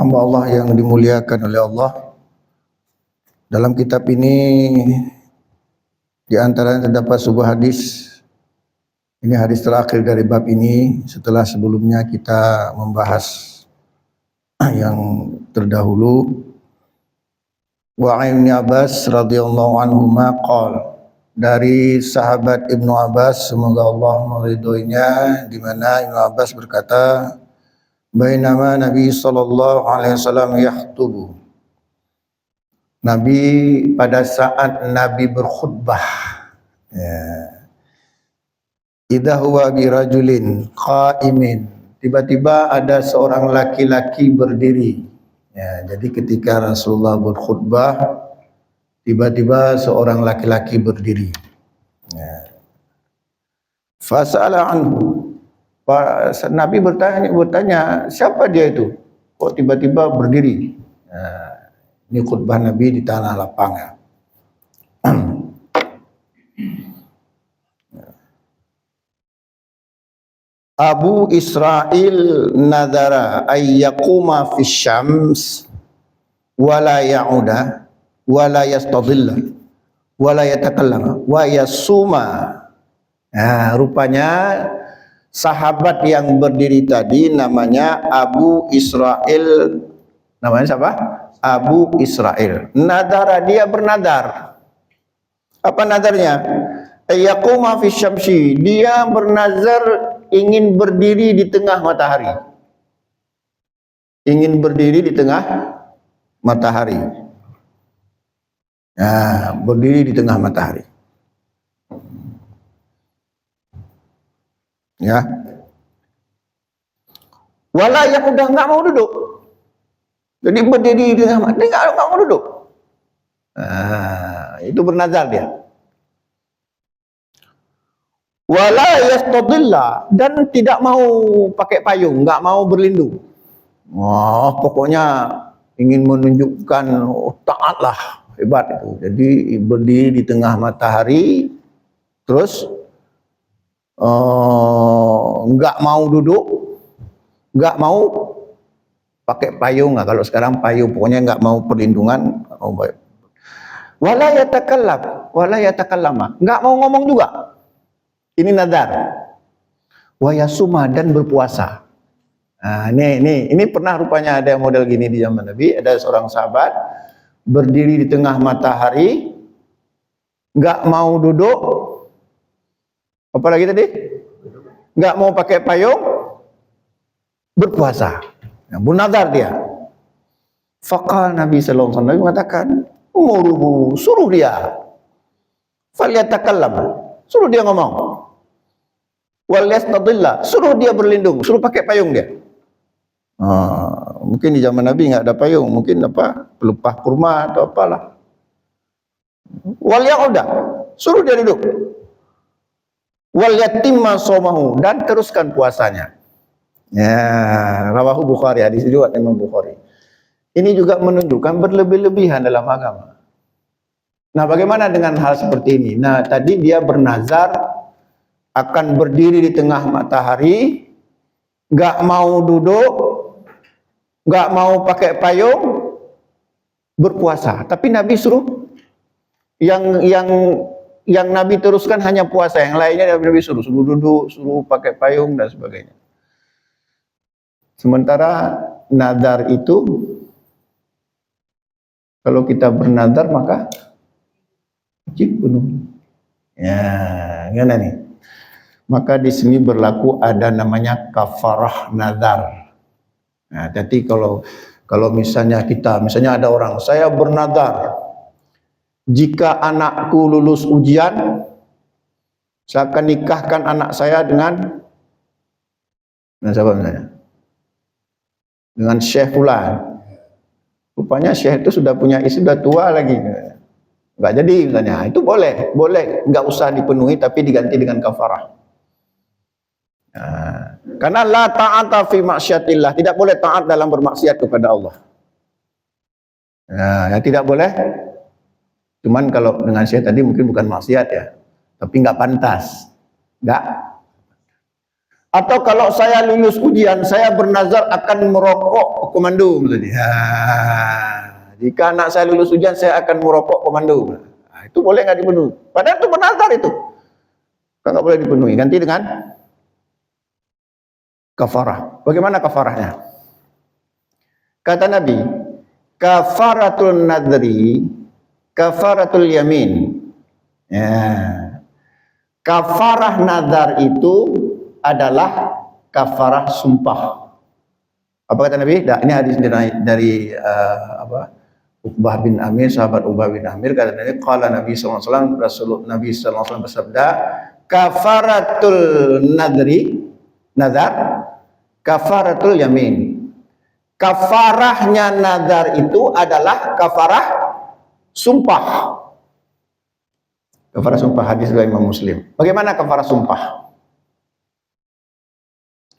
Hamba Allah yang dimuliakan oleh Allah, dalam kitab ini di antaranya terdapat sebuah hadis. Ini hadis terakhir dari bab ini setelah sebelumnya kita membahas yang terdahulu. Wa Ibnu Abbas radhiyallahu anhuma qala, dari sahabat Ibnu Abbas, semoga Allah meridhoinya, di mana Ibnu Abbas berkata, bainama Nabi sallallahu alaihi wasallam yakhutubu, Nabi pada saat Nabi berkhutbah, ya, idza huwa birajulin qaimin, tiba-tiba ada seorang laki-laki berdiri. Ya, jadi ketika Rasulullah berkhutbah, tiba-tiba seorang laki-laki berdiri. Ya. Fasala anhu, Nabi bertanya, siapa dia itu? Kok tiba-tiba berdiri? Ya, ini khutbah Nabi di tanah lapang. Ya. Abu Israil nadara ayyakuma fi syams wala ya'uda wala yastadilla wala yatakallama wa yasuma. Nah, rupanya sahabat yang berdiri tadi namanya Abu Israil. Namanya siapa? Abu Israil. Nadara, dia bernadar. Apa nadarnya? Ayyakuma fi syamsi, dia bernazar ingin berdiri di tengah matahari. Ingin berdiri di tengah matahari. Nah, berdiri di tengah matahari. Ya. Wala yang udah nggak mau duduk. Jadi berdiri di tengah matahari, nggak mau duduk. Nah, itu bernazar dia. Wala yastadilla, dan tidak mau pakai payung, nggak mau berlindung. Wah, pokoknya ingin menunjukkan taatlah, hebat itu. Jadi berdiri di tengah matahari, terus nggak mau duduk, nggak mau pakai payung. Nah, kalau sekarang payung, pokoknya nggak mau perlindungan. Wala yatakallama, nggak mau ngomong juga. Ini nadar. Wa yasuma, dan berpuasa. Nah, ini pernah rupanya ada model gini di zaman Nabi. Ada seorang sahabat berdiri di tengah matahari, nggak mau duduk. Apalagi tadi? Nggak mau pakai payung, berpuasa. Nah, bernadar dia. Faqal Nabi sallallahu alaihi wasallam mengatakan, umuruhu, suruh dia. Falyatakallam, suruh dia ngomong. Wal yastadilla, suruh dia berlindung, suruh pakai payung dia. Mungkin di zaman Nabi nggak ada payung, mungkin apa, pelepah kurma atau apalah. Wal yauda, suruh dia duduk. Wal yatimma shaumahu, dan teruskan puasanya. Ya, rawahu Bukhari, hadis juga Imam Bukhari. Ini juga menunjukkan berlebih-lebihan dalam agama. Nah, bagaimana dengan hal seperti ini? Nah, tadi dia bernazar akan berdiri di tengah matahari, nggak mau duduk, nggak mau pakai payung, berpuasa. Tapi Nabi suruh yang Nabi teruskan hanya puasa, yang lainnya Nabi suruh duduk, suruh pakai payung dan sebagainya. Sementara nadar itu, kalau kita bernadar maka wajib penuh. Ya, gimana nih? Maka di sini berlaku ada namanya kafarah nadar. Nah, jadi kalau misalnya ada orang, saya bernadar, jika anakku lulus ujian, saya akan nikahkan anak saya dengan siapa misalnya? Dengan Syekh Fulan. Rupanya Syekh itu sudah punya istri, sudah tua lagi. Enggak jadi misalnya. Itu boleh, enggak usah dipenuhi tapi diganti dengan kafarah. Nah, karena la ta'ata fi maksiatillah, tidak boleh taat dalam bermaksiat kepada Allah. Nah, ya tidak boleh. Cuman kalau dengan Syekh tadi mungkin bukan maksiat ya, tapi nggak pantas, nggak Atau kalau saya lulus ujian, saya bernazar akan merokok komando. Jika anak saya lulus ujian, saya akan merokok komando. Nah, itu boleh nggak dipenuhi? Padahal itu bernazar itu. Kan nggak boleh dipenuhi. Ganti dengan kafarah. Bagaimana kafarahnya? Kata Nabi, kafaratul nadri, kafaratul yamin. Ya. Kafarah nazar itu adalah kafarah sumpah. Apa kata Nabi? Nah, ini hadis dari Uqbah bin Amir, sahabat Uqbah bin Amir, kata Nabi, qala Nabi sallallahu alaihi wasallam, Rasulullah Nabi sallallahu alaihi wasallam bersabda, kafaratul nadri, nazar, kafaratul yamin. Kafarahnya nazar itu adalah kafarah sumpah. Kafarah sumpah, hadis dari Imam Muslim. Bagaimana kafarah sumpah?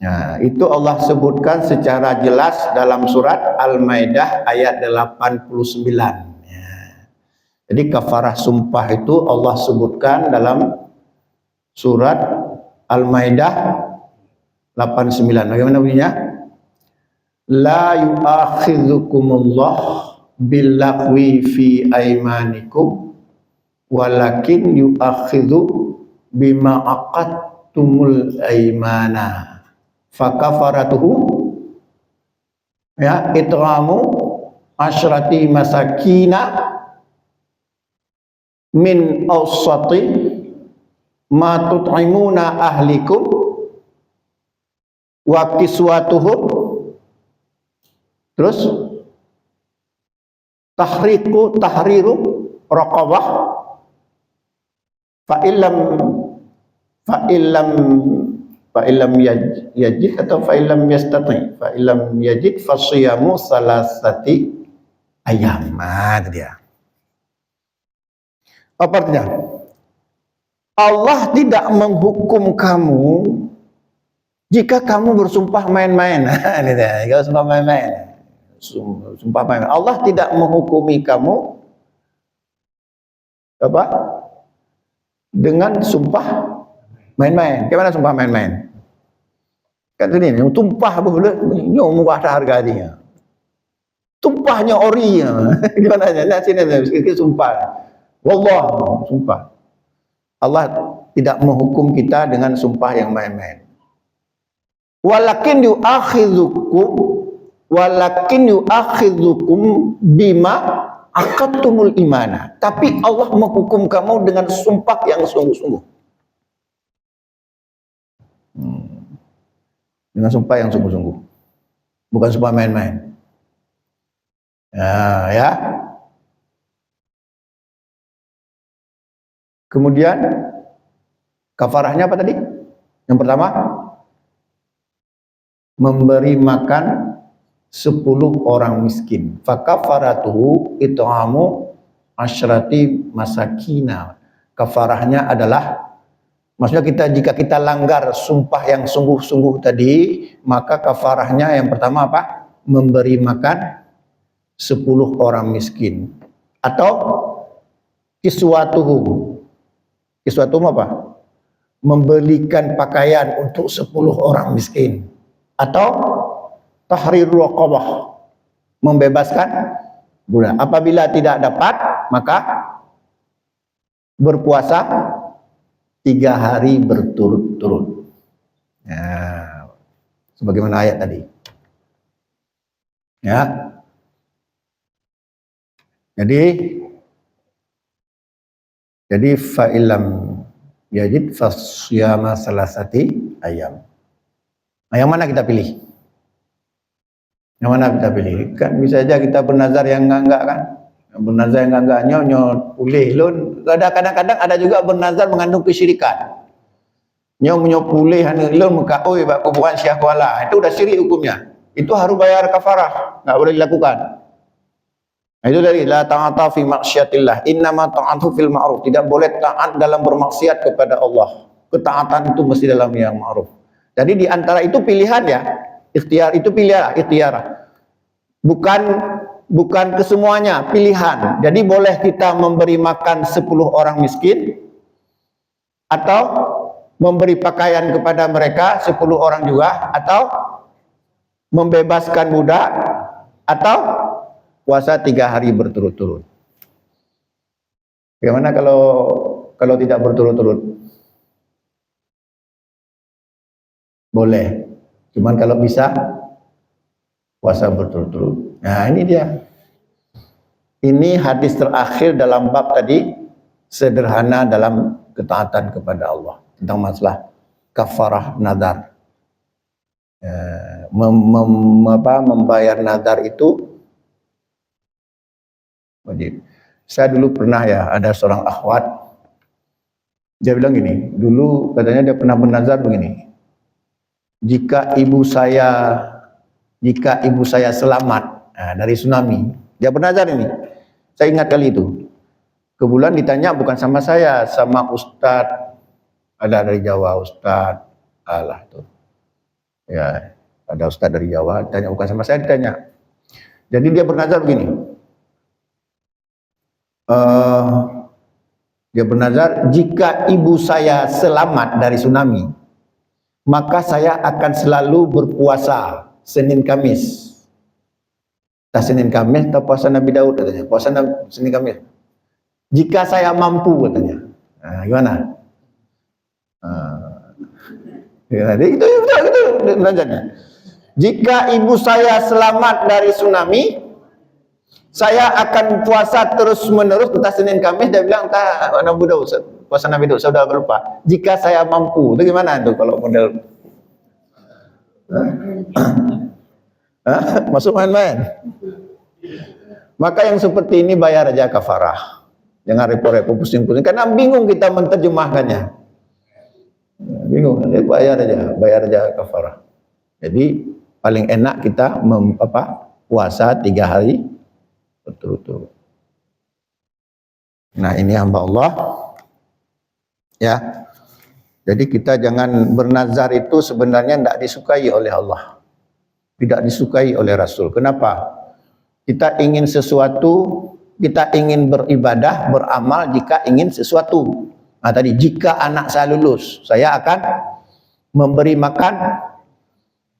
Nah, itu Allah sebutkan secara jelas dalam surat Al-Maidah ayat 89. Ya. Jadi kafarah sumpah itu Allah sebutkan dalam surat Al-Maidah 89. Bagaimana bunyinya? La yu'akhidhukumullah billaghwi fi aymanikum walakin yu'akhidhu bima aqadtumul aymana. Fakafaratuhu ya it'amu asyrati masakina min awsati ma tut'imuna ahlikum wa kiswatuhum, terus tahriru raqabah fa illam yajid atau fa illam yastati, fa illam yajid fasiyamu salasati ayyam. Itu dia. Apa artinya? Allah tidak menghukum kamu jika kamu bersumpah main-main. Kalau sumpah main-main, sumpah main. Allah tidak menghukumi kamu apa? Dengan sumpah main-main. Bagaimana sumpah main-main? Kan ini tumpah boleh, nyo murah harga dia. Tumpahnya ori. Gimana aja? Nah, sini sedikit sumpah. Wallah, sumpah. Allah tidak menghukum kita dengan sumpah yang main-main. Walakin yu'akhidhukum bima aqadtumul imana. Tapi Allah menghukum kamu dengan sumpah yang sungguh-sungguh. Dengan sumpah yang sungguh-sungguh, bukan sumpah main-main. Ya. Kemudian kafarahnya apa tadi? Yang pertama, memberi makan 10 orang miskin. Fakafaratuhu it'amu asyrati masakina. Kafarahnya adalah, maksudnya jika kita langgar sumpah yang sungguh-sungguh tadi, maka kafarahnya yang pertama apa? Memberi makan 10 orang miskin. Atau kiswatuhum. Kiswatuhum apa? Membelikan pakaian untuk 10 orang miskin. Atau tahriru raqabah, membebaskan budak. Apabila tidak dapat, maka berpuasa 3 hari berturut-turut. Ya, sebagaimana ayat tadi. Ya. Jadi fa'ilam yajid fasyama salasati ayam. Nah, yang mana kita pilih? Yang mana kita pilih? Kan bisa aja kita bernazar yang enggak kan? Bernazar yang enggak nyo pulih lun. Kadang-kadang ada juga bernazar mengandung kesyirikan. Nyo pulih lun mekaoi bak kuburan Syekh Kuala. Itu udah syirik hukumnya. Itu harus bayar kafarah, enggak boleh dilakukan. Nah, itu dari la ta'ata fi maksiatillah, innama ta'atu fil ma'ruf. Tidak boleh taat dalam bermaksiat kepada Allah. Ketaatan itu mesti dalam yang ma'ruf. Jadi di antara itu pilihan ya, ikhtiar itu pilihan, ikhtiar. Bukan kesemuanya, pilihan. Jadi boleh kita memberi makan 10 orang miskin atau memberi pakaian kepada mereka 10 orang juga, atau membebaskan budak, atau puasa 3 hari berturut-turut. Bagaimana kalau tidak berturut-turut? Boleh. Cuman kalau bisa puasa berturut-turut. Nah, ini dia. Ini hadis terakhir dalam bab tadi, sederhana dalam ketaatan kepada Allah, tentang masalah kafarah nadar. Membayar nadar itu wajib. Saya dulu pernah ya, ada seorang akhwat, dia bilang gini, dulu katanya dia pernah bernazar begini, jika ibu saya selamat dari tsunami, dia bernazar ini, saya ingat kali itu, kebetulan ditanya bukan sama saya, sama ustadz, ada dari Jawa, ustadz, alah tuh, ya ada ustadz dari Jawa, tanya bukan sama saya, ditanya, jadi dia bernazar begini, dia bernazar, jika ibu saya selamat dari tsunami, maka saya akan selalu berpuasa Senin Kamis. Senin Kamis atau puasa Nabi Daud katanya, puasa Senin Kamis. Jika saya mampu katanya. Nah, gimana? Itu belajarnya. Jika ibu saya selamat dari tsunami, saya akan puasa terus menerus entah Senin Kamis. Dia bilang entah Nabi Daud, puasa Nabi Daud, saya sudah lupa. Jika saya mampu, itu gimana tuh kalau model? Masuk main-main. Maka yang seperti ini bayar aja kafarah. Jangan repot-repot pusing-pusing, karena bingung kita menerjemahkannya. Bingung, bayar aja kafarah. Jadi paling enak kita puasa 3 hari berturut-turut. Nah, ini hamba Allah ya. Jadi kita jangan bernazar, itu sebenarnya tidak disukai oleh Allah, tidak disukai oleh Rasul. Kenapa? Kita ingin sesuatu, kita ingin beribadah, beramal jika ingin sesuatu. Nah tadi, jika anak saya lulus, saya akan memberi makan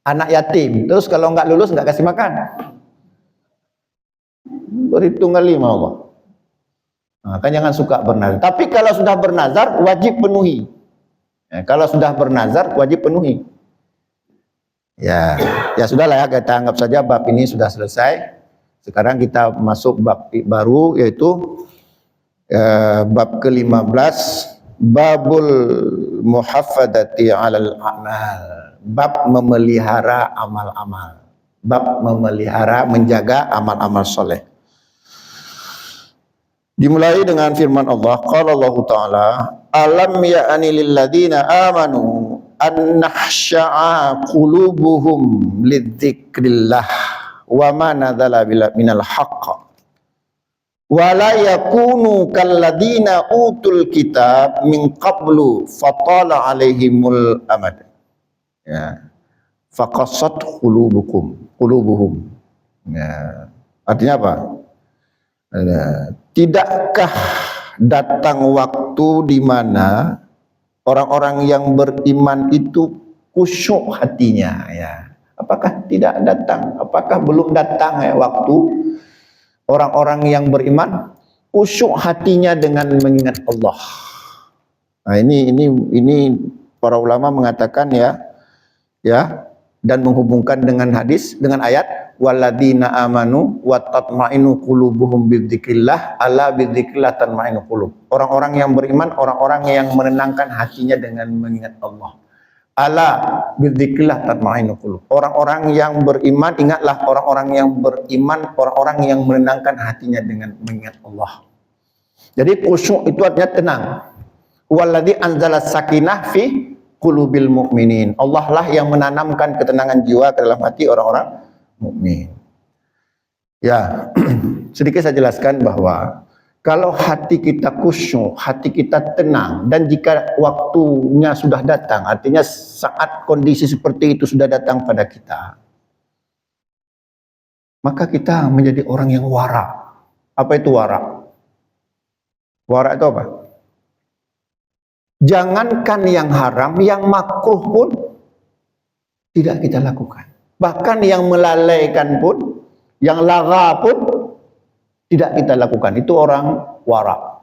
anak yatim. Terus kalau nggak lulus nggak kasih makan. Berhitung kali sama Allah. Nah, kan jangan suka bernazar. Tapi kalau sudah bernazar, wajib penuhi. Kalau sudah bernazar, wajib penuhi. Ya sudahlah ya, kita anggap saja bab ini sudah selesai. Sekarang kita masuk bab baru, yaitu bab ke-15, babul muhafadati 'alal a'mal. Bab memelihara amal-amal. Bab memelihara, menjaga amal-amal soleh. Dimulai dengan firman Allah, qala Allah Ta'ala, alam ya'ani lil ladzina amanu an nahsha'a qulubuhum lidzikrillah wa ma nadzala minal haqq wa la yakunu kalladzina utul kitab min qablu fatala alaihimul amad. Ya. Faqassat qulubuhum. Ya. Artinya apa? Tidakkah datang waktu di mana orang-orang yang beriman itu khusyuk hatinya, ya? Apakah tidak datang? Apakah belum datang ya waktu orang-orang yang beriman khusyuk hatinya dengan mengingat Allah? Nah, ini para ulama mengatakan ya, dan menghubungkan dengan hadis, dengan ayat walladzina amanu wa tatma'innu qulubuhum bidzikrillah ala bidzikrillah tatma'innu qulub. Orang-orang yang beriman, orang-orang yang menenangkan hatinya dengan mengingat Allah. Ala bidzikrillah tatma'innu qulub. Orang-orang yang beriman, ingatlah orang-orang yang beriman, orang-orang yang menenangkan hatinya dengan mengingat Allah. Jadi khusyuk itu artinya tenang. Walladzi anzala sakinah fi qulubil mu'minin. Allah lah yang menanamkan ketenangan jiwa ke dalam hati orang-orang mukmin. Ya, sedikit saya jelaskan bahwa kalau hati kita khusyuk, hati kita tenang, dan jika waktunya sudah datang, artinya saat kondisi seperti itu sudah datang pada kita, maka kita menjadi orang yang wara. Apa itu wara? Wara itu apa? Jangankan yang haram, yang makruh pun tidak kita lakukan. Bahkan yang melalaikan pun, yang lagha pun tidak kita lakukan. Itu orang wara.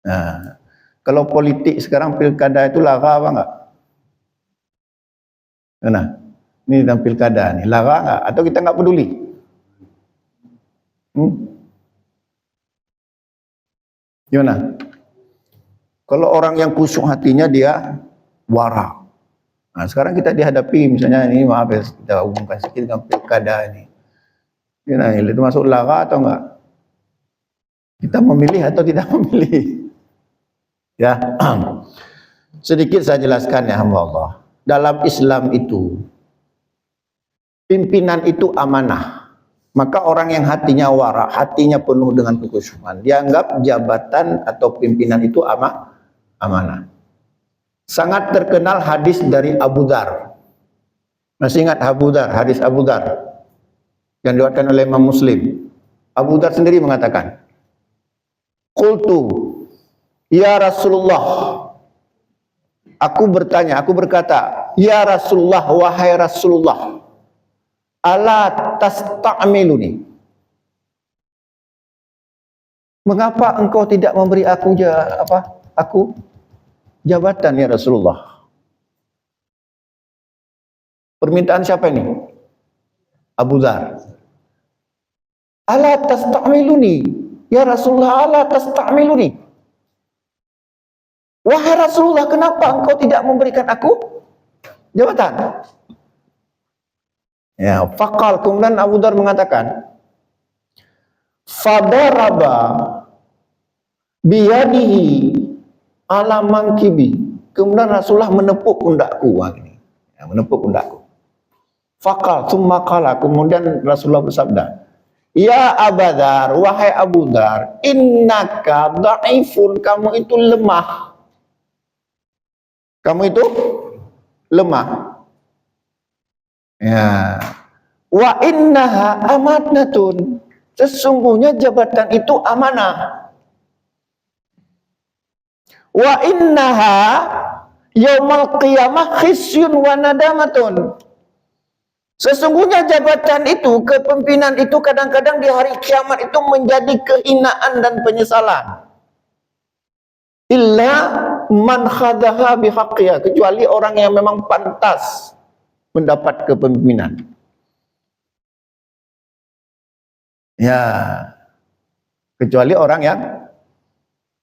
Nah, kalau politik sekarang pilkada itu lagha apa enggak? Nah, ini dalam pilkada nih, lagha enggak? Atau kita enggak peduli? Gimana? Kalau orang yang khusyuk hatinya dia wara. Nah, sekarang kita dihadapi misalnya ini, maaf ya, kita hubungkan sedikit dengan pilkada ini. Gimana, itu masuk lagha atau enggak? Kita memilih atau tidak memilih? Ya, sedikit saya jelaskan ya hamba Allah. Dalam Islam itu, pimpinan itu amanah. Maka orang yang hatinya wara, hatinya penuh dengan kekhusyukan, dianggap jabatan atau pimpinan itu amanah. Sangat terkenal hadis dari Abu Dzar. Masih ingat Abu Dzar, hadis Abu Dzar yang diriwayatkan oleh Imam Muslim. Abu Dzar sendiri mengatakan, "Qultu ya Rasulullah." Aku berkata, "Ya Rasulullah, wahai Rasulullah, ala tasta'miluni." Mengapa engkau tidak memberi aku jabatan ya Rasulullah? Permintaan siapa ini? Abu Dzar. Ala tasta'miluni, ya Rasulullah, ala tasta'miluni. Wahai Rasulullah, kenapa engkau tidak memberikan aku jabatan? Ya, faqal, kemudian Abu Dzar mengatakan, fadaraba biyadihi ala mankibi. Kemudian Rasulullah menepuk pundakku. Ya, menepuk pundakku. Faqal, summa qala, kemudian Rasulullah bersabda, ya Abu Dzar, wahai Abu Dzar, innaka dha'ifun, kamu itu lemah. Kamu itu lemah. Ya. Wa innaha amanatun. Sesungguhnya jabatan itu amanah. Wa innaha yaumal qiyamah khisyun wa nadamatun. Sesungguhnya jabatan itu, kepemimpinan itu kadang-kadang di hari kiamat itu menjadi kehinaan dan penyesalan. Illa man khadaha bihaqqiha, kecuali orang yang memang pantas mendapat kepemimpinan. Ya, kecuali orang yang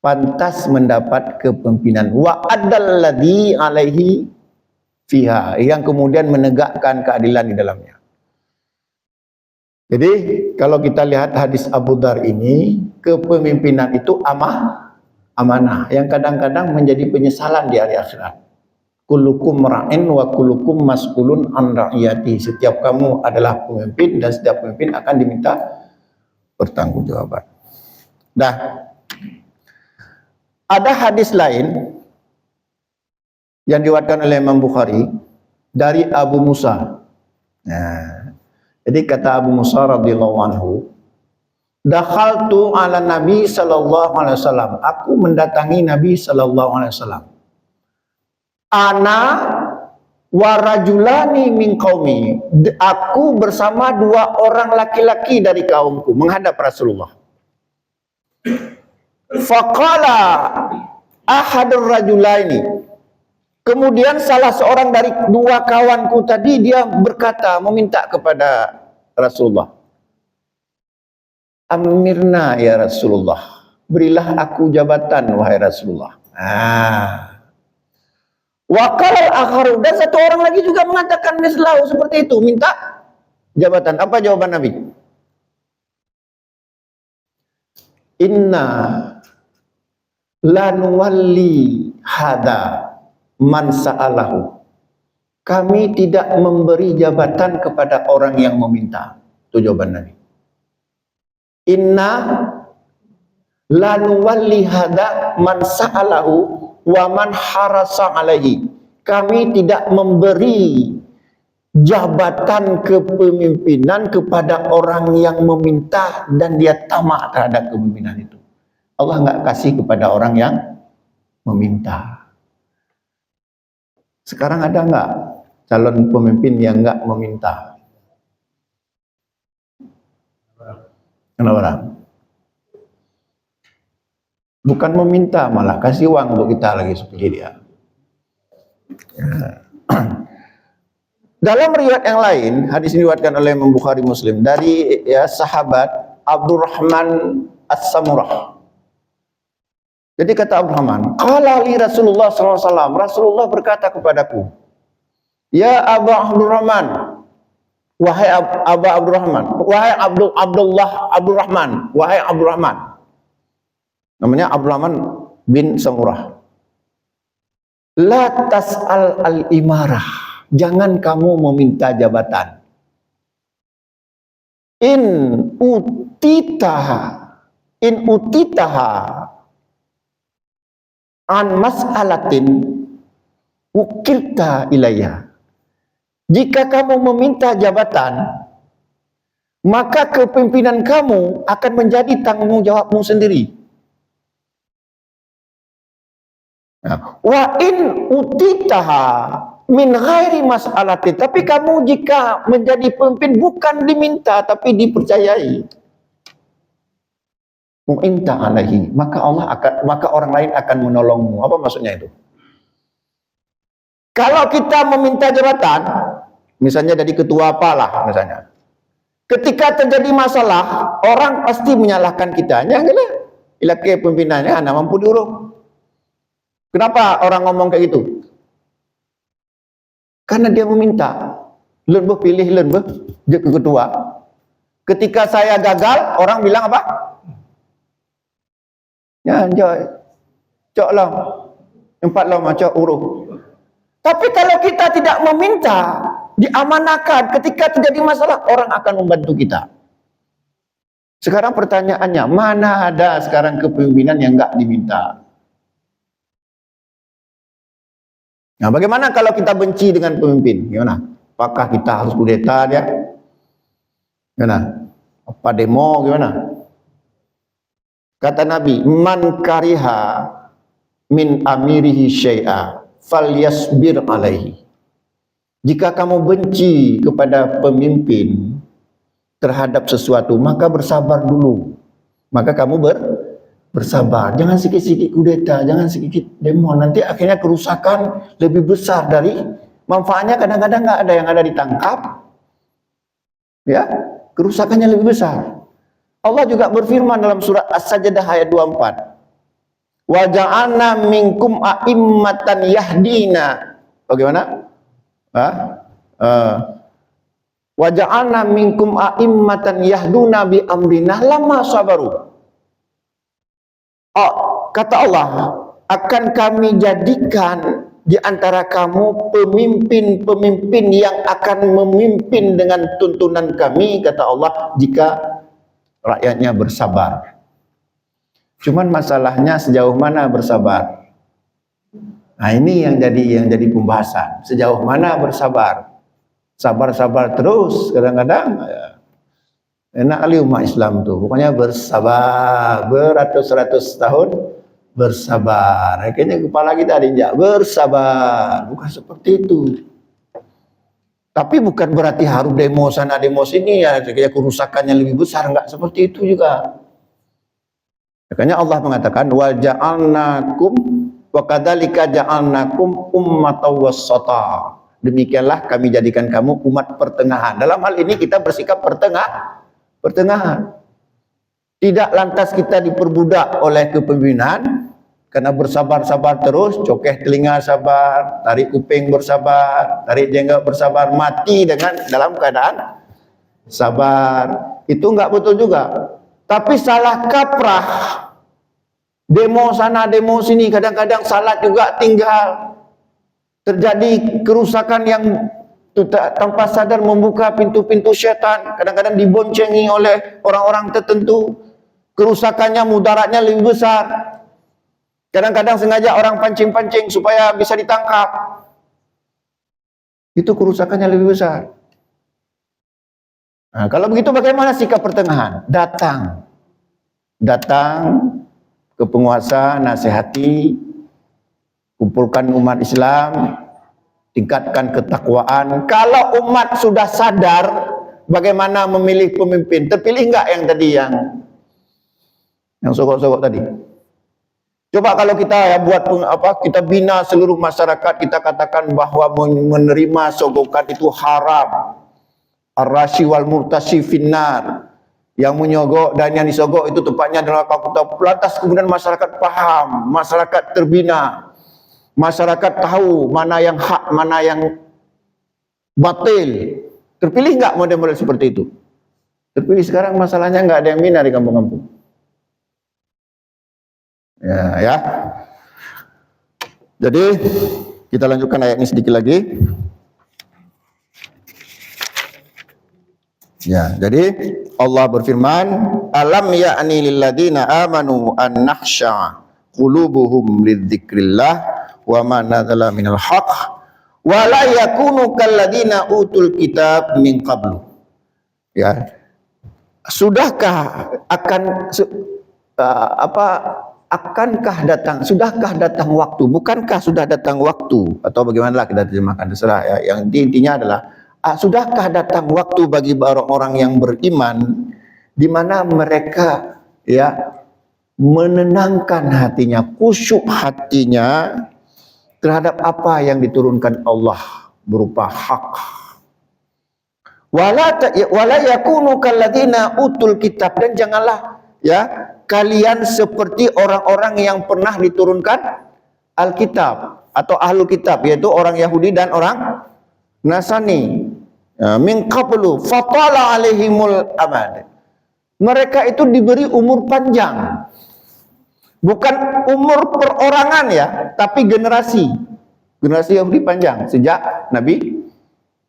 pantas mendapat kepemimpinan. Wa adalladzi alaihi fiha, yang kemudian menegakkan keadilan di dalamnya. Jadi kalau kita lihat hadis Abu Dzar ini, kepemimpinan itu amanah yang kadang-kadang menjadi penyesalan di hari akhirat. Kullukum ra'in wa kullukum mas'ulun an ra'iyati. Setiap kamu adalah pemimpin dan setiap pemimpin akan diminta pertanggungjawaban. Nah, ada hadis lain yang diriwayatkan oleh Imam Bukhari dari Abu Musa. Nah, jadi kata Abu Musa radhiyallahu anhu, dakhaltu ala Nabi sallallahu alaihi wasallam. Aku mendatangi Nabi sallallahu alaihi wasallam. Ana wa rajulani min qaumi. Aku bersama dua orang laki-laki dari kaumku menghadap Rasulullah. Faqala ahadur rajulaini. Kemudian salah seorang dari dua kawanku tadi dia berkata, meminta kepada Rasulullah, amirna ya Rasulullah, berilah aku jabatan wahai Rasulullah. Wakal al-akharu, dan satu orang lagi juga mengatakan mislahu, seperti itu, minta jabatan. Apa jawaban Nabi? Inna lanuwalli hada man sa'alahu. Kami tidak memberi jabatan kepada orang yang meminta. Itu jawaban Nabi. Inna lanuwalli hada man sa'alahu wa man harasa alaihi. Kami tidak memberi jabatan kepemimpinan kepada orang yang meminta dan dia tamak terhadap kepemimpinan itu. Allah nggak kasih kepada orang yang meminta. Sekarang ada nggak calon pemimpin yang nggak meminta? Kenapa? Bukan meminta, malah kasih uang untuk kita lagi seperti dia. Dalam riwayat yang lain, hadis ini diriwayatkan oleh Imam Bukhari Muslim dari sahabat Abdurrahman As-Samurah. Jadi kata Abdurrahman, qala li Rasulullah SAW, Rasulullah berkata kepadaku, ya Abu Abdurrahman, wahai Abu Abdurrahman, wahai Abdurrahman, wahai Abdurrahman. Namanya Abdurrahman bin Samurah. La tas'al al-imarah. Jangan kamu meminta jabatan. In utitaha an mas'alatin ukilta ilayya. Jika kamu meminta jabatan, maka kepemimpinan kamu akan menjadi tanggung jawabmu sendiri. Wa in utitaha min ghairi mas'alati, tapi kamu jika menjadi pemimpin bukan diminta tapi dipercayai, mu'inta alaihi, maka orang lain akan menolongmu. Apa maksudnya itu? Kalau kita meminta jabatan, misalnya dari ketua apalah misalnya, ketika terjadi masalah, orang pasti menyalahkan kita. Janganlah ilake pimpinannya anda mampu diurus. Kenapa orang ngomong kayak gitu? Karena dia meminta. Lembuh pilih lembuh jadi ketua. Ketika saya gagal, orang bilang apa? Ya, cok lah. 4 lama cok urus. Tapi kalau kita tidak meminta, diamanahkan, ketika terjadi masalah, orang akan membantu kita. Sekarang pertanyaannya, mana ada sekarang kepemimpinan yang enggak diminta? Nah, bagaimana kalau kita benci dengan pemimpin? Gimana? Apakah kita harus kudeta dia? Gimana? Apa demo? Gimana? Kata Nabi, man kariha min amirihi syai'a falyasbir alaihi. Jika kamu benci kepada pemimpin terhadap sesuatu, maka bersabar dulu. Maka kamu bersabar, jangan sikit-sikit kudeta, jangan sedikit demo, nanti akhirnya kerusakan lebih besar dari manfaatnya. Kadang-kadang nggak ada yang ada ditangkap, ya kerusakannya lebih besar. Allah juga berfirman dalam surat As-Sajdah ayat 24, wa ja'alna minkum a'immatan yahdina. Bagaimana? Wa ja'alna minkum a'immatan yahduna bi amrina lamma sabaru. Kata Allah, akan kami jadikan di antara kamu pemimpin-pemimpin yang akan memimpin dengan tuntunan kami, kata Allah, jika rakyatnya bersabar. Cuman masalahnya sejauh mana bersabar? Nah, ini yang jadi pembahasan. Sejauh mana bersabar? Sabar-sabar terus, kadang-kadang enak kali umat Islam tuh, pokoknya bersabar, beratus-ratus tahun bersabar. Akhirnya kepala kita diinjak, bersabar. Bukan seperti itu. Tapi bukan berarti harus demo sana demo sini ya, kayak kerusakannya lebih besar, enggak seperti itu juga. Makanya Allah mengatakan wa ja'alnakum wa kadzalika ja'alnakum ummatan wassata. Demikianlah kami jadikan kamu umat pertengahan. Dalam hal ini kita bersikap pertengahan. Tidak lantas kita diperbudak oleh kepemimpinan, karena bersabar-sabar terus, cokeh telinga sabar, tarik kuping bersabar, tarik jenggot bersabar, mati dalam keadaan sabar. Itu enggak betul juga. Tapi salah kaprah, demo sana demo sini, kadang-kadang salat juga tinggal, terjadi kerusakan yang tanpa sadar membuka pintu-pintu syaitan, kadang-kadang diboncengi oleh orang-orang tertentu, kerusakannya, mudaratnya lebih besar. Kadang-kadang sengaja orang pancing-pancing supaya bisa ditangkap, itu kerusakannya lebih besar. Nah, kalau begitu bagaimana sikap pertengahan? Datang ke penguasa, nasihati, kumpulkan umat Islam, tingkatkan ketakwaan. Kalau umat sudah sadar bagaimana memilih pemimpin, terpilih enggak yang tadi yang sogok-sogok tadi? Coba kalau kita buat kita bina seluruh masyarakat, kita katakan bahwa menerima sogokan itu haram. Ar-rashi wal murtashi finnar. Yang menyogok dan yang disogok itu tempatnya adalah neraka. Lantas kemudian masyarakat paham, masyarakat terbina, masyarakat tahu mana yang hak, mana yang batil. Terpilih enggak model-model seperti itu? Terpilih. Sekarang masalahnya enggak ada yang bina di kampung-kampung. Ya. Jadi kita lanjutkan ayat ini sedikit lagi. Ya, jadi Allah berfirman, alam ya'ni lil ladzina amanu an nakhsha qulubuhum lidzikrillah wa ma nazala minal haqq wa la yakunu kal ladzina utul kitab min qablu. Ya. Sudahkah datang waktu, bukankah sudah datang waktu, atau bagaimanakah kita terjemahkan, terserah ya. Yang intinya adalah sudahkah datang waktu bagi orang-orang yang beriman di mana mereka menenangkan hatinya, khusyuk hatinya terhadap apa yang diturunkan Allah berupa hak. Wala yakunu kalladzina utul kitab, dan janganlah kalian seperti orang-orang yang pernah diturunkan Alkitab atau Ahlul Kitab, yaitu orang Yahudi dan orang Nasrani. Min qablu fatala alaihimul amad. Mereka itu diberi umur panjang. Bukan umur perorangan tapi generasi. Generasi Yahudi panjang sejak Nabi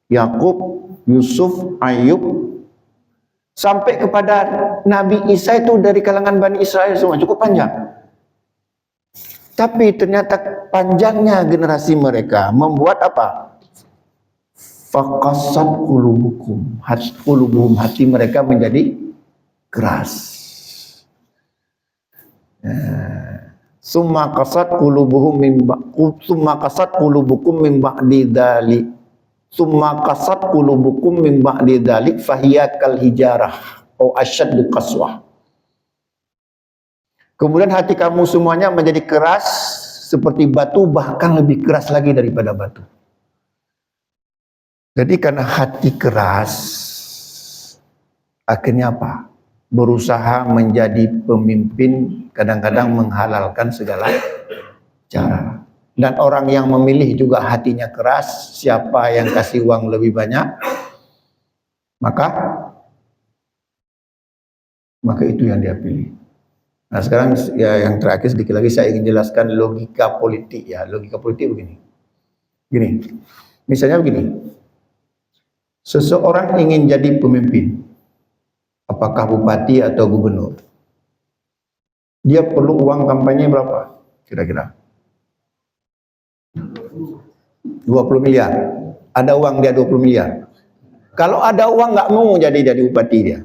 Yakub, Yusuf, Ayub sampai kepada Nabi Isa, itu dari kalangan Bani Israel semua, cukup panjang. Tapi ternyata panjangnya generasi mereka membuat apa? Faqasat qulubukum, hati mereka menjadi keras. Summa qasat qulubuhum min ba'di dzalik. Summa qasat qulubukum min ba'di dzalik fahiya kal hijarah au asyaddu qaswah. Kemudian hati kamu semuanya menjadi keras seperti batu, bahkan lebih keras lagi daripada batu. Jadi karena hati keras, akhirnya apa? Berusaha menjadi pemimpin, kadang-kadang menghalalkan segala cara. Dan orang yang memilih juga hatinya keras, siapa yang kasih uang lebih banyak, maka itu yang dia pilih. Nah sekarang yang terakhir sedikit lagi saya ingin jelaskan logika politik Logika politik begini. Misalnya begini. Seseorang ingin jadi pemimpin, apakah bupati atau gubernur. Dia perlu uang kampanye berapa? Kira-kira 20 miliar. Ada uang dia 20 miliar. Kalau ada uang nggak mau jadi bupati dia.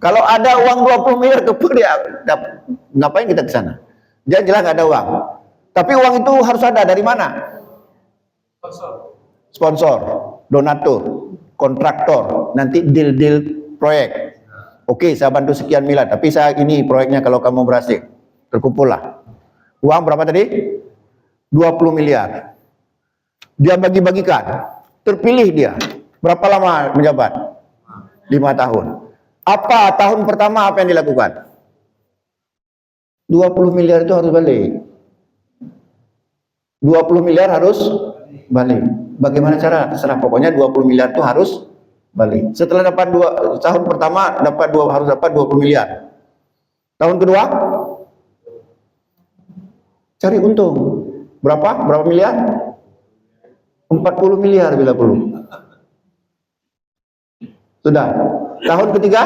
Kalau ada uang 20 miliar dia ngapain kita ke sana? Dia jelas nggak ada uang. Tapi uang itu harus ada dari mana? Sponsor, donatur, kontraktor, nanti deal proyek. Oke, saya bantu sekian miliar, tapi saya ini proyeknya kalau kamu berhasil. Terkumpul lah. Uang berapa tadi? 20 miliar. Dia bagi-bagikan. Terpilih dia. Berapa lama menjabat? 5 tahun. Apa tahun pertama apa yang dilakukan? 20 miliar itu harus balik. 20 miliar harus balik. Bagaimana cara? Terserah, pokoknya 20 miliar itu harus balik. Setelah dapat tahun pertama harus dapat 20 miliar. Tahun kedua cari untung. Berapa miliar? 40 miliar bila perlu. Sudah. Tahun ketiga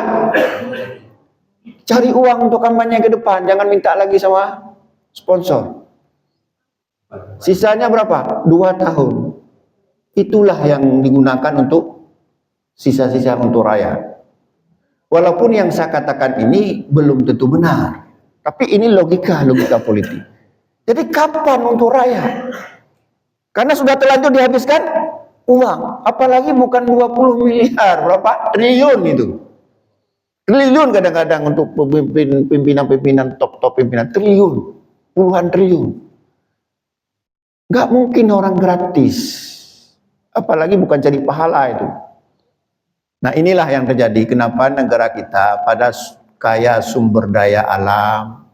cari uang untuk kampanye ke depan, jangan minta lagi sama sponsor. Sisanya berapa? 2 tahun. Itulah yang digunakan untuk sisa-sisa untuk rakyat. Walaupun yang saya katakan ini belum tentu benar, Tapi ini logika politik. Jadi kapan untuk rakyat? Karena sudah terlanjur dihabiskan uang. Apalagi bukan 20 miliar, berapa? Triliun itu. Triliun kadang-kadang untuk pimpinan top pimpinan. Triliun. Puluhan triliun. Gak mungkin orang gratis. Apalagi bukan cari pahala itu. Nah inilah yang terjadi. Kenapa negara kita pada kaya sumber daya alam,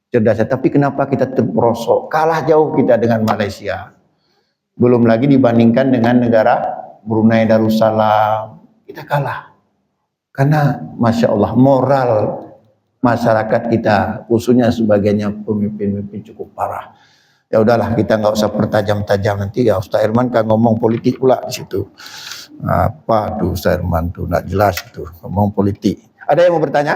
cerdas, tapi kenapa kita terperosok? Kalah jauh kita dengan Malaysia. Belum lagi dibandingkan dengan negara Brunei Darussalam. Kita kalah. Karena Masya Allah moral masyarakat kita, khususnya sebagiannya pemimpin-pemimpin cukup parah. Ya udahlah, kita nggak usah pertajam-tajam, nanti ya Ustaz Irman kan ngomong politik pula di situ. Apa tuh Ustaz Irman tuh nggak jelas itu ngomong politik. Ada yang mau bertanya?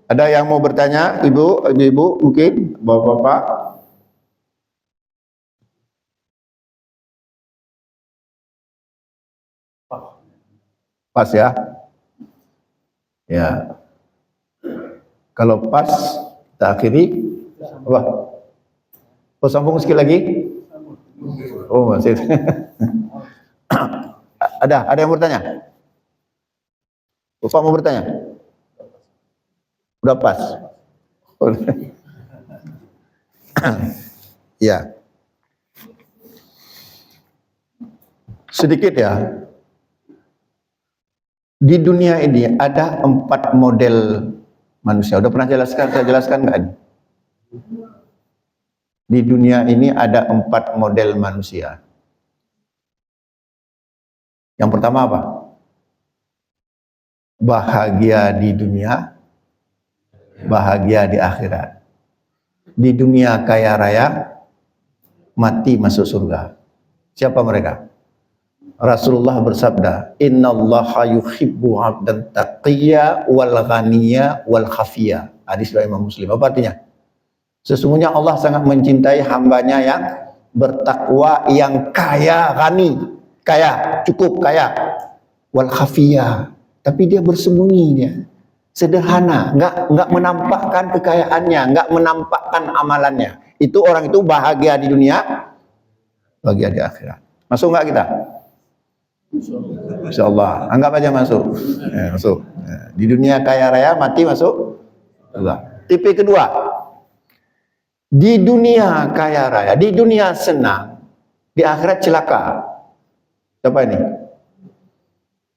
Ada yang mau bertanya, ibu mungkin, bapak-bapak? Pas ya? Ya. Kalau pas, kita akhiri. Apa? Oh, sambung sekali lagi? Oh, masih. Ada yang bertanya? Bapak mau bertanya? Udah pas. Ya. Sedikit ya. Di dunia ini ada 4 model manusia. Udah pernah saya jelaskan nggak? Di dunia ini ada 4 model manusia. Yang pertama apa? Bahagia di dunia, bahagia di akhirat. Di dunia kaya raya, mati masuk surga. Siapa mereka? Rasulullah bersabda, innallaha yuhibbu 'abdan taqiyya wal ghaniyya wal khafiyya. Hadis riwayat Imam Muslim. Apa artinya? Sesungguhnya Allah sangat mencintai hambanya yang bertakwa, yang kaya, ghani, kaya, cukup kaya, wal khafiyya. Tapi dia bersembunyi, dia sederhana, nggak menampakkan kekayaannya, nggak menampakkan amalannya. Itu orang itu bahagia di dunia, bahagia di akhirat. Masuk nggak kita? Insyaallah, anggap aja masuk. Masuk. Di dunia kaya raya, mati masuk. Tipe kedua, di dunia kaya raya, di dunia senang, di akhirat celaka. Siapa ini?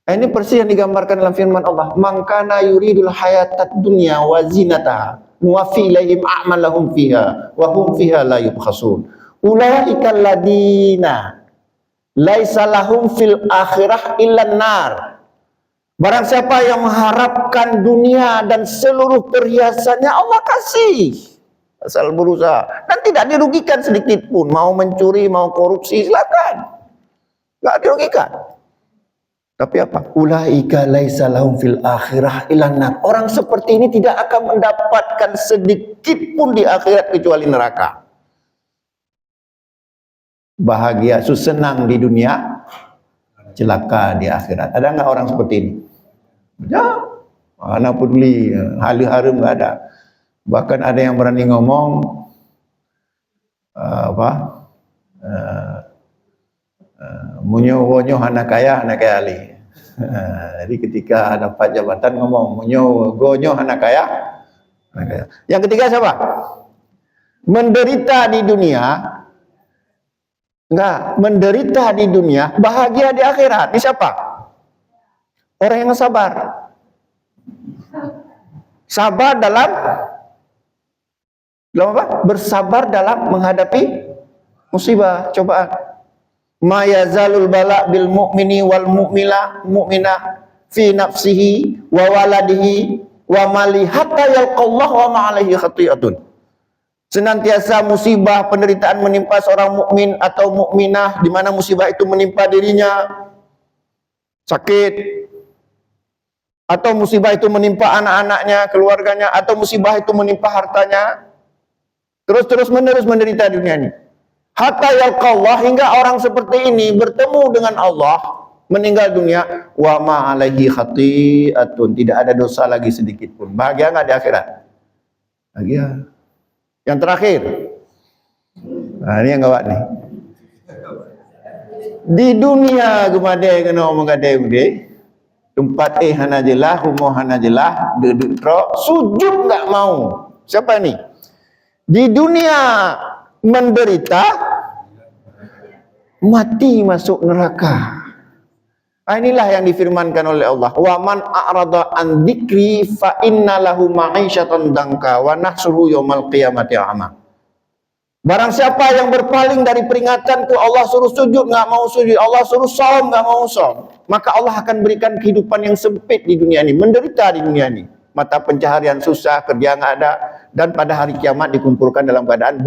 Ini persis yang digambarkan dalam firman Allah. Man kana yuridul hayatad dunya wa zinataha nuwaffi ilaihim a'malahum fiha wa hum fiha la yubkhasun. Ulaika alladziina laisa lahum fil akhirah illan nar. Barang siapa yang mengharapkan dunia dan seluruh perhiasannya, Allah kasih asal berusaha dan tidak dirugikan sedikit pun. Mau mencuri, mau korupsi, silakan, nggak dirugikan. Tapi apa? Ulaika laisa lahum fil akhirah illan nar. Orang seperti ini tidak akan mendapatkan sedikit pun di akhirat kecuali neraka. Bahagia, senang di dunia, celaka di akhirat. Ada nggak orang seperti ini? Ya, mana peduli, halu-harum nggak ada. Bahkan ada yang berani ngomong munyo anak kaya ali. Jadi ketika dapat jabatan ngomong munyo anak kaya. Yang ketiga siapa? Menderita di dunia. Enggak, menderita di dunia, bahagia di akhirat. Ini siapa? Orang yang sabar. Sabar dalam apa? Bersabar dalam menghadapi musibah, cobaan. Ma yazalul bala bil mu'mini wal mu'mina fi nafsihi wa waladihi wa mali hatta yalqallah wa ma alaihi khati'atun. Senantiasa musibah, penderitaan menimpa seorang mukmin atau mukminah, di mana musibah itu menimpa dirinya, sakit, atau musibah itu menimpa anak-anaknya, keluarganya, atau musibah itu menimpa hartanya, terus menerus menderita dunia ini. Hatta yalqallah, hingga orang seperti ini bertemu dengan Allah. meninggal dunia wa ma alaihi khati'atun, tidak ada dosa lagi sedikit pun. Bahagia enggak di akhirat? Bahagia. Yang terakhir, nah ini yang gawat nih. Di dunia gemade kena omong gade ude, tempat hanajelah, humah hanajelah, dedek tro, sujud enggak mau. Siapa nih? Di dunia menderita, mati masuk neraka. Inilah yang difirmankan oleh Allah. Wa man a'rada an dzikri fa inna lahu ma'isyatan dangka wa nahsuruhu yaumal qiyamati a'ma. Barang siapa yang berpaling dari peringatanku, Allah suruh sujud enggak mau sujud, Allah suruh saum enggak mau saum, maka Allah akan berikan kehidupan yang sempit di dunia ini, menderita di dunia ini. Mata pencaharian susah, kerja enggak ada, dan pada hari kiamat dikumpulkan dalam keadaan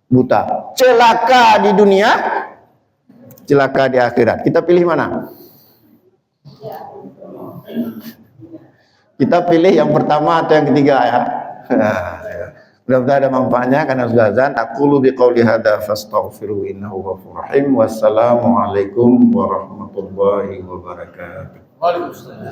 buta. Celaka di dunia, celaka di akhirat. Kita pilih mana? Kita pilih yang pertama atau yang ketiga ya. Mudah-mudahan ada manfaatnya karena sudah azan. Aqulu biqauli hadza fastaghfiru innahu ghafurur rahim. Wassalamualaikum warahmatullahi wabarakatuh. Waalaikumsalam.